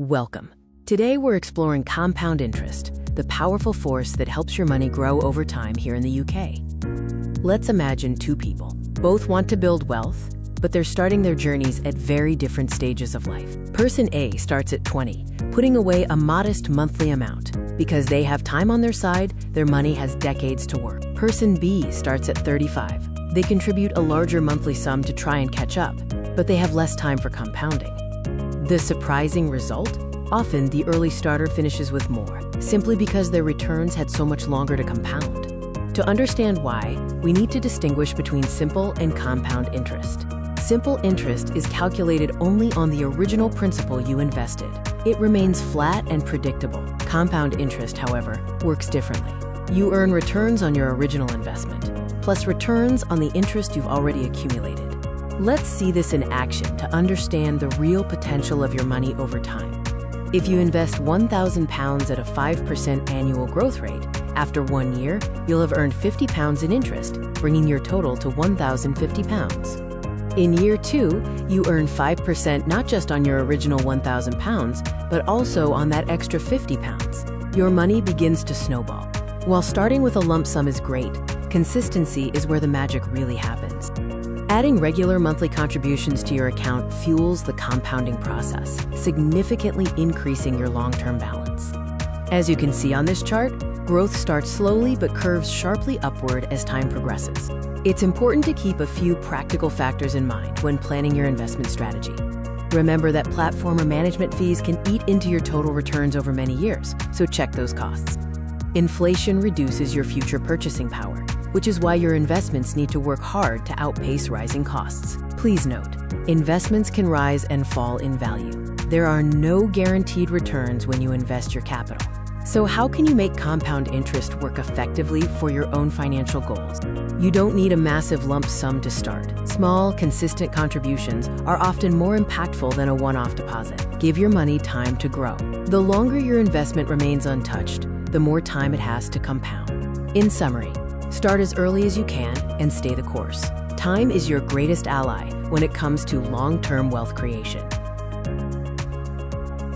Welcome. Today we're exploring compound interest, the powerful force that helps your money grow over time here in the UK. Let's imagine two people. Both want to build wealth, but they're starting their journeys at very different stages of life. Person A starts at 20, putting away a modest monthly amount. Because they have time on their side, their money has decades to work. Person B starts at 35. They contribute a larger monthly sum to try and catch up, but they have less time for compounding. The surprising result? Often the early starter finishes with more, simply because their returns had so much longer to compound. To understand why, we need to distinguish between simple and compound interest. Simple interest is calculated only on the original principal you invested. It remains flat and predictable. Compound interest, however, works differently. You earn returns on your original investment, plus returns on the interest you've already accumulated. Let's see this in action to understand the real potential of your money over time. If you invest £1,000 at a 5% annual growth rate, after 1 year, you'll have earned £50 in interest, bringing your total to £1,050. In year 2, you earn 5% not just on your original £1,000, but also on that extra £50. Your money begins to snowball. While starting with a lump sum is great, consistency is where the magic really happens. Adding regular monthly contributions to your account fuels the compounding process, significantly increasing your long-term balance. As you can see on this chart, growth starts slowly but curves sharply upward as time progresses. It's important to keep a few practical factors in mind when planning your investment strategy. Remember that platform or management fees can eat into your total returns over many years, so check those costs. Inflation reduces your future purchasing power, which is why your investments need to work hard to outpace rising costs. Please note, investments can rise and fall in value. There are no guaranteed returns when you invest your capital. So how can you make compound interest work effectively for your own financial goals? You don't need a massive lump sum to start. Small, consistent contributions are often more impactful than a one-off deposit. Give your money time to grow. The longer your investment remains untouched, the more time it has to compound. In summary, start as early as you can and stay the course. Time is your greatest ally when it comes to long-term wealth creation.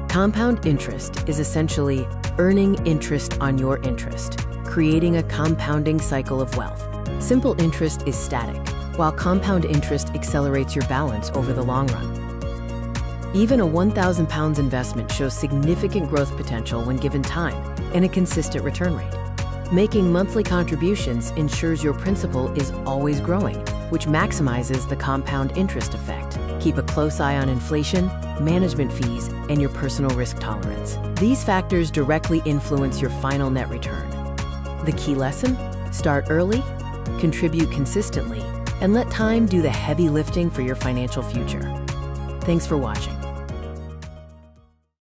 Compound interest is essentially earning interest on your interest, creating a compounding cycle of wealth. Simple interest is static, while compound interest accelerates your balance over the long run. Even a £1,000 investment shows significant growth potential when given time and a consistent return rate. Making monthly contributions ensures your principal is always growing, which maximizes the compound interest effect. Keep a close eye on inflation, management fees, and your personal risk tolerance. These factors directly influence your final net return. The key lesson? Start early, contribute consistently, and let time do the heavy lifting for your financial future. Thanks for watching.